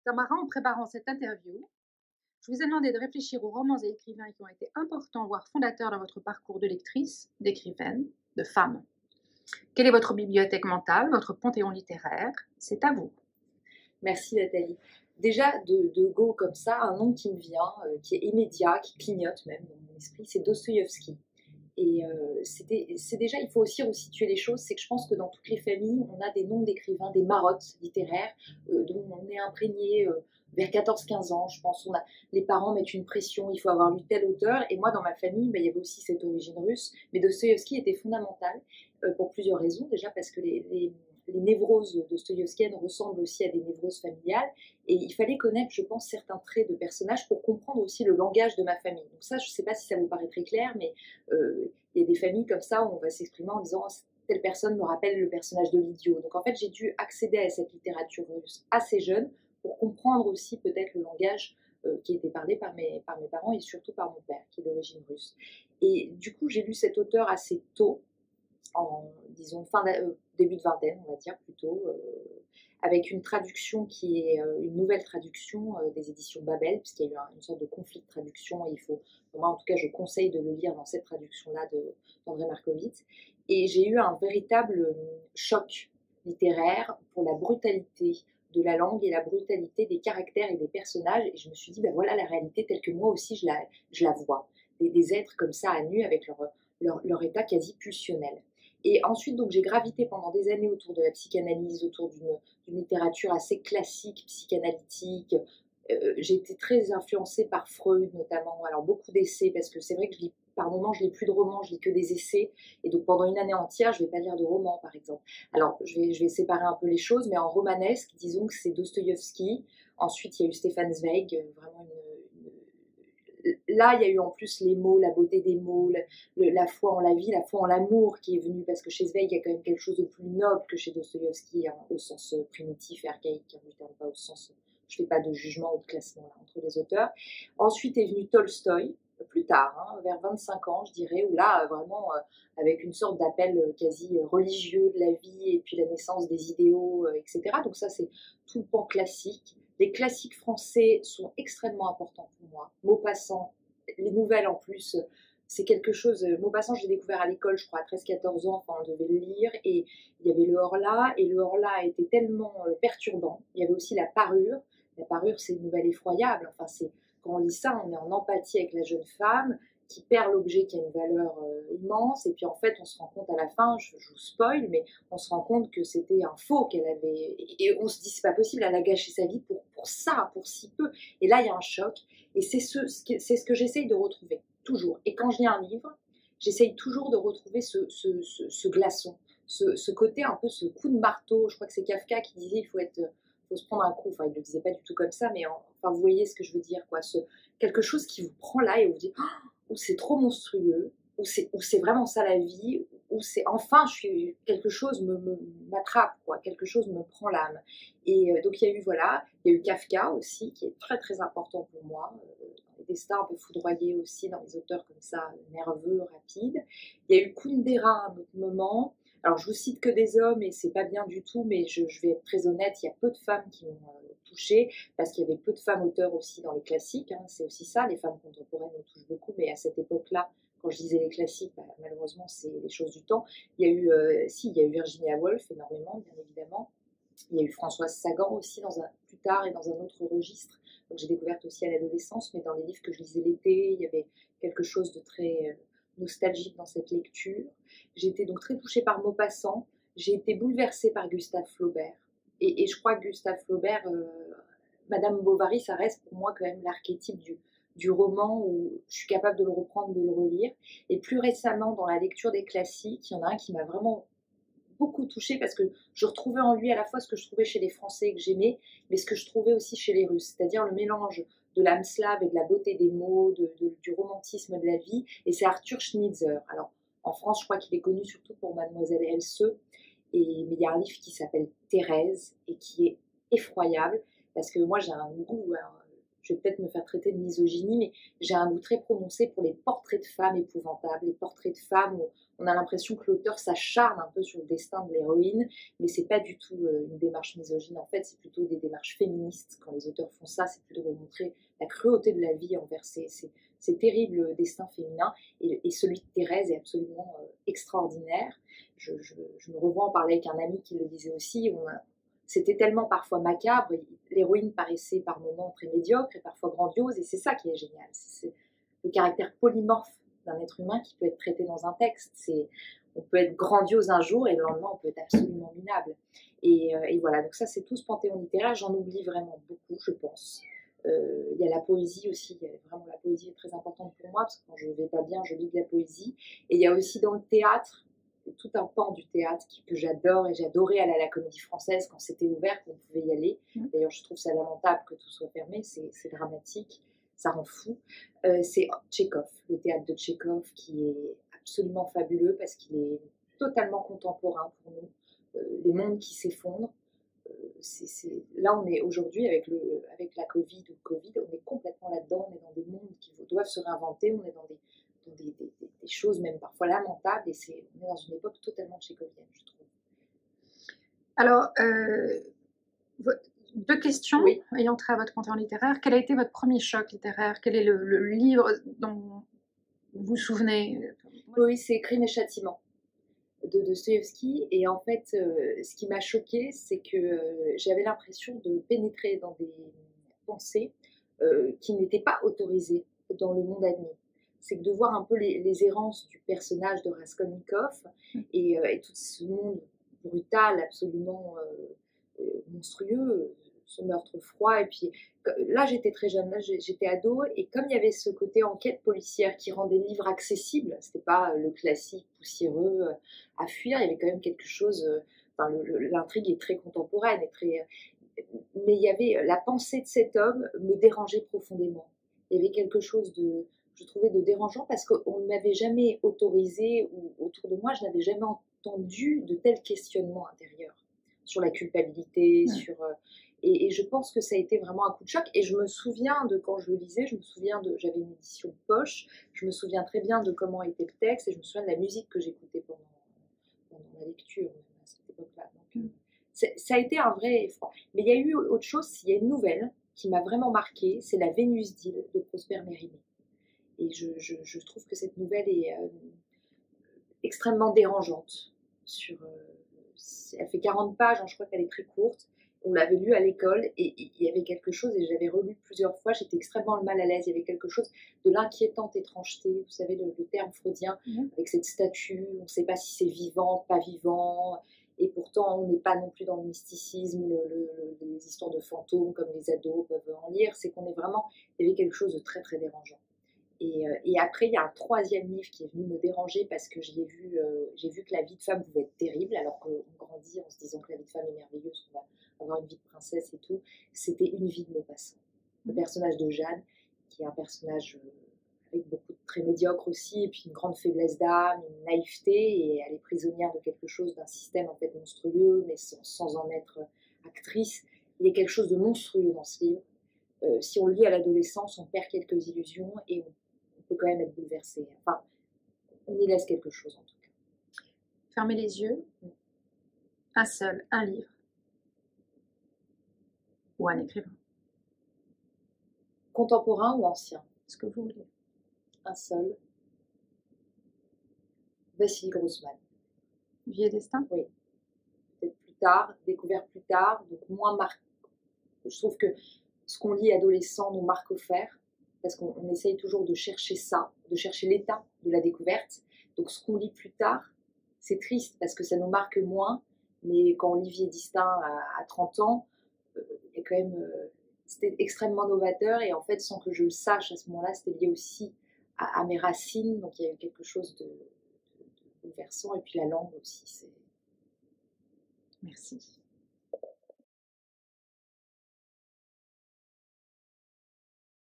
Tamara, en préparant cette interview, je vous ai demandé de réfléchir aux romans et écrivains qui ont été importants, voire fondateurs dans votre parcours de lectrice, d'écrivaine, de femme. Quelle est votre bibliothèque mentale, votre panthéon littéraire? C'est à vous. Merci Nathalie. Déjà, de go comme ça, un nom qui me vient, qui est immédiat, qui clignote même dans mon esprit, c'est Dostoïevski. Et c'est déjà, il faut aussi resituer les choses, c'est que je pense que dans toutes les familles, on a des noms d'écrivains, des marottes littéraires dont on est imprégné vers 14-15 ans. Je pense les parents mettent une pression, il faut avoir lu tel auteur. Et moi, dans ma famille, il y avait aussi cette origine russe. Mais Dostoïevski était fondamental pour plusieurs raisons. Déjà parce que les névroses dostoïevskiennes ressemblent aussi à des névroses familiales. Et il fallait connaître, je pense, certains traits de personnages pour comprendre aussi le langage de ma famille. Donc ça, je ne sais pas si ça vous paraît très clair, mais il y a des familles comme ça où on va s'exprimer en disant telle personne me rappelle le personnage de l'idiot. Donc en fait, j'ai dû accéder à cette littérature russe assez jeune pour comprendre aussi peut-être le langage qui était parlé par mes parents et surtout par mon père, qui est d'origine russe. Et du coup, j'ai lu cet auteur assez tôt, en disons début de vingtaine, on va dire plutôt, avec une traduction qui est une nouvelle traduction des éditions Babel, puisqu'il y a eu une sorte de conflit de traduction, et il faut, moi en tout cas, je conseille de le lire dans cette traduction-là d'André Markovitz. Et j'ai eu un véritable choc littéraire pour la brutalité de la langue et la brutalité des caractères et des personnages. Et je me suis dit, ben voilà la réalité telle que moi aussi je la vois. Des êtres comme ça à nu avec leur état quasi pulsionnel. Et ensuite, donc, j'ai gravité pendant des années autour de la psychanalyse, autour d'une littérature assez classique, psychanalytique. J'ai été très influencée par Freud, notamment. Alors, beaucoup d'essais, parce que c'est vrai que par moments, je lis plus de romans, je lis que des essais. Et donc, pendant une année entière, je ne vais pas lire de romans, par exemple. Alors, je vais séparer un peu les choses, mais en romanesque, disons que c'est Dostoïevski. Ensuite, il y a eu Stefan Zweig, vraiment là, il y a eu en plus les mots, la beauté des mots, la foi en la vie, la foi en l'amour qui est venue, parce que chez Zweig, il y a quand même quelque chose de plus noble que chez Dostoïevski, hein, au sens primitif et archaïque, hein, pas au sens, je ne fais pas de jugement ou de classement là, entre les auteurs. Ensuite est venu Tolstoï, plus tard, hein, vers 25 ans, je dirais, où là, vraiment, avec une sorte d'appel quasi religieux de la vie, et puis la naissance des idéaux, etc. Donc ça, c'est tout le pan classique. Les classiques français sont extrêmement importants pour moi. Maupassant, les nouvelles en plus, c'est quelque chose. Maupassant, je l'ai découvert à l'école, je crois, à 13-14 ans, enfin, on devait le lire. Et il y avait le Horla, et le Horla était tellement perturbant. Il y avait aussi la parure. La parure, c'est une nouvelle effroyable. Enfin, quand on lit ça, on est en empathie avec la jeune femme qui perd l'objet qui a une valeur immense. Et puis en fait, on se rend compte à la fin, je vous spoil, mais on se rend compte que c'était un faux qu'elle avait. Et on se dit, c'est pas possible, elle a gâché sa vie pour ça, pour si peu. Et là, il y a un choc. Et c'est ce que j'essaye de retrouver, toujours. Et quand je lis un livre, j'essaye toujours de retrouver ce glaçon, ce côté un peu, ce coup de marteau. Je crois que c'est Kafka qui disait, faut se prendre un coup. Enfin, il ne le disait pas du tout comme ça, mais enfin, vous voyez ce que je veux dire, quoi. Quelque chose qui vous prend là et vous dit, oh, c'est trop monstrueux, ou c'est vraiment ça la vie, ou c'est enfin quelque chose m'attrape, quoi, quelque chose me prend l'âme. Et donc il y a eu voilà, il y a eu Kafka aussi qui est très très important pour moi, des destins un peu foudroyés aussi dans les auteurs comme ça, nerveux, rapides. Il y a eu Kundera à un autre moment. Alors je vous cite que des hommes et c'est pas bien du tout, mais je vais être très honnête, il y a peu de femmes qui m'ont touchée parce qu'il y avait peu de femmes auteurs aussi dans les classiques, hein, c'est aussi ça, les femmes contemporaines me touchent beaucoup, mais à cette époque-là, quand je disais les classiques, bah, malheureusement c'est les choses du temps. Il y a eu, il y a eu Virginia Woolf énormément, bien évidemment. Il y a eu Françoise Sagan aussi plus tard et dans un autre registre. Donc j'ai découvert aussi à l'adolescence, mais dans les livres que je lisais l'été, il y avait quelque chose de très nostalgique dans cette lecture. J'ai été donc très touchée par Maupassant. J'ai été bouleversée par Gustave Flaubert. Et je crois que Gustave Flaubert, Madame Bovary, ça reste pour moi quand même l'archétype du roman où je suis capable de le reprendre, de le relire. Et plus récemment, dans la lecture des classiques, il y en a un qui m'a vraiment beaucoup touchée parce que je retrouvais en lui à la fois ce que je trouvais chez les Français que j'aimais, mais ce que je trouvais aussi chez les Russes, c'est-à-dire le mélange de l'âme slave et de la beauté des mots, du romantisme de la vie, et c'est Arthur Schnitzler. Alors, en France, je crois qu'il est connu surtout pour Mademoiselle Elseux, mais il y a un livre qui s'appelle Thérèse et qui est effroyable, parce que moi j'ai un goût, hein, je vais peut-être me faire traiter de misogynie, mais j'ai un goût très prononcé pour les portraits de femmes épouvantables, les portraits de femmes où on a l'impression que l'auteur s'acharne un peu sur le destin de l'héroïne, mais c'est pas du tout une démarche misogyne. En fait, c'est plutôt des démarches féministes. Quand les auteurs font ça, c'est plutôt de montrer la cruauté de la vie envers ces terribles destins féminins. Et celui de Thérèse est absolument extraordinaire. Je me revois en parler avec un ami qui le disait aussi. C'était tellement parfois macabre, l'héroïne paraissait par moments très médiocre et parfois grandiose, et c'est ça qui est génial, c'est le caractère polymorphe d'un être humain qui peut être traité dans un texte. On peut être grandiose un jour et le lendemain on peut être absolument minable. Et voilà, donc ça c'est tout ce panthéon littéraire, j'en oublie vraiment beaucoup, je pense. Il y a la poésie aussi, vraiment la poésie est très importante pour moi, parce que quand je ne vais pas bien, je lis de la poésie. Et il y a aussi dans le théâtre, tout un pan du théâtre que j'adore, et j'adorais aller à la Comédie Française quand c'était ouvert, qu'on pouvait y aller. D'ailleurs, je trouve ça lamentable que tout soit fermé, c'est dramatique, ça rend fou. C'est Tchekhov, le théâtre de Tchekhov, qui est absolument fabuleux parce qu'il est totalement contemporain pour nous. Les mondes qui s'effondrent. Là, on est aujourd'hui, avec la Covid ou le Covid, on est complètement là-dedans, on est dans des mondes qui doivent se réinventer, on est dans des choses même parfois lamentables, et on est dans une époque totalement tchécovienne, je trouve. Alors, deux questions oui. ayant trait à votre panthéon littéraire. Quel a été votre premier choc littéraire? Quel est le livre dont vous vous souvenez? Oui, c'est Crime et Châtiment de Dostoïevski, et en fait, ce qui m'a choquée, c'est que j'avais l'impression de pénétrer dans des pensées qui n'étaient pas autorisées dans le monde admis. C'est que de voir un peu les errances du personnage de Raskolnikov et tout ce monde brutal, absolument monstrueux, ce meurtre froid. Et puis là, j'étais très jeune, là j'étais ado, et comme il y avait ce côté enquête policière qui rendait le livre accessible, c'était pas le classique poussiéreux à fuir, il y avait quand même quelque chose. L'intrigue est très contemporaine, mais il y avait la pensée de cet homme me dérangeait profondément. Il y avait quelque chose je trouvais de dérangeant, parce qu'on ne m'avait jamais autorisé, ou autour de moi, je n'avais jamais entendu de tels questionnements intérieurs sur la culpabilité, et je pense que ça a été vraiment un coup de choc. Et je me souviens de quand je le lisais, j'avais une édition de poche, je me souviens très bien de comment était le texte, et je me souviens de la musique que j'écoutais pendant la lecture à cette époque-là. Donc, ça a été un vrai effroi. Mais il y a eu autre chose, il y a une nouvelle qui m'a vraiment marquée, c'est La Vénus d'Île de Prosper Mérimée. Et je trouve que cette nouvelle est extrêmement dérangeante. Elle fait 40 pages, hein, je crois qu'elle est très courte. On l'avait lue à l'école, et il y avait quelque chose, et j'avais relu plusieurs fois, j'étais extrêmement mal à l'aise. Il y avait quelque chose de l'inquiétante étrangeté, vous savez, le terme freudien, avec cette statue, on ne sait pas si c'est vivant, pas vivant, et pourtant on n'est pas non plus dans le mysticisme, les histoires de fantômes comme les ados peuvent en lire. C'est qu'on est vraiment, il y avait quelque chose de très très dérangeant. Et après, il y a un troisième livre qui est venu me déranger, parce que j'ai vu que la vie de femme pouvait être terrible, alors qu'on grandit en se disant que la vie de femme est merveilleuse, qu'on va avoir une vie de princesse et tout. C'était Une vie de Maupassant. Le personnage de Jeanne, qui est un personnage avec beaucoup de très médiocre aussi, et puis une grande faiblesse d'âme, une naïveté, et elle est prisonnière de quelque chose, d'un système en fait monstrueux, mais sans en être actrice. Il y a quelque chose de monstrueux dans ce livre. Si on le lit à l'adolescence, on perd quelques illusions, et on peut quand même être bouleversé. Enfin, on y laisse quelque chose en tout cas. Fermez les yeux. Un livre. Ou un écrivain. Contemporain ou ancien? Ce que vous voulez. Un seul. Vassili Grossman. Vie et destin? Oui. Peut-être plus tard, découvert plus tard, donc moins marqué. Je trouve que ce qu'on lit adolescent nous marque au fer, parce qu'on essaye toujours de chercher ça, de chercher l'état de la découverte. Donc ce qu'on lit plus tard, c'est triste, parce que ça nous marque moins, mais quand on lit Vie et destin à 30 ans, il y a quand même... c'était extrêmement novateur, et en fait, sans que je le sache à ce moment-là, c'était lié aussi à mes racines, donc il y a eu quelque chose de bouleversant, et puis la langue aussi. Merci.